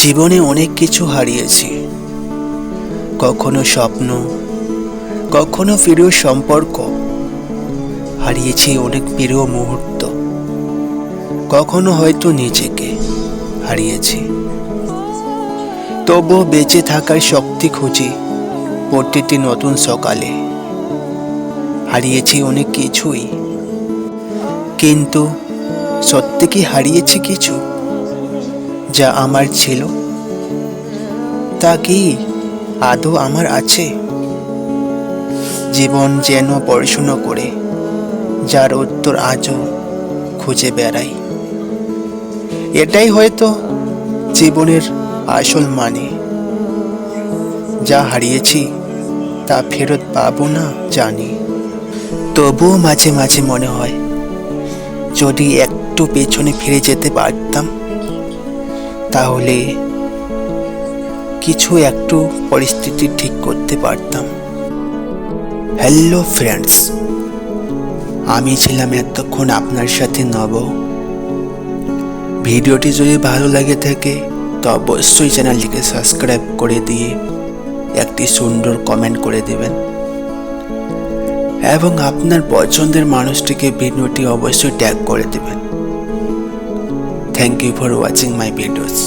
জীবনে অনেক কিছু হারিয়েছি, কখনো স্বপ্ন, কখনো প্রিয় সম্পর্ক, হারিয়েছি অনেক প্রিয় মুহূর্ত, কখনো হয়তো নিজেকে হারিয়েছি। তবুও বেঁচে থাকার শক্তি খুঁজি প্রতিটি নতুন সকালে। হারিয়েছি অনেক কিছুই, কিন্তু সত্যি কি হারিয়েছি কিছু যা আমার ছিল? তা কি আদৌ আমার আছে? জীবন যেন পড়াশুনো করে যার উত্তর আজও খুঁজে বেড়াই। এটাই হয়তো জীবনের আসল মানে। যা হারিয়েছি তা ফেরত পাবো না জানি, তবুও মাঝে মাঝে মনে হয় যদি একটু পেছনে ফিরে যেতে পারতাম, তাহলে কিছু একটু পরিস্থিতি ঠিক করতে পারতাম। হ্যালো ফ্রেন্ডস, আমি ছিলাম এতক্ষণ আপনার সাথে নব। ভিডিওটি যদি ভালো লাগে থাকে তো অবশ্যই চ্যানেলটিকে সাবস্ক্রাইব করে দিয়ে একটি সুন্দর কমেন্ট করে দেবেন, এবং আপনার পছন্দের মানুষটিকে ভিডিওটি অবশ্যই ট্যাগ করে দেবেন। Thank you for watching my videos.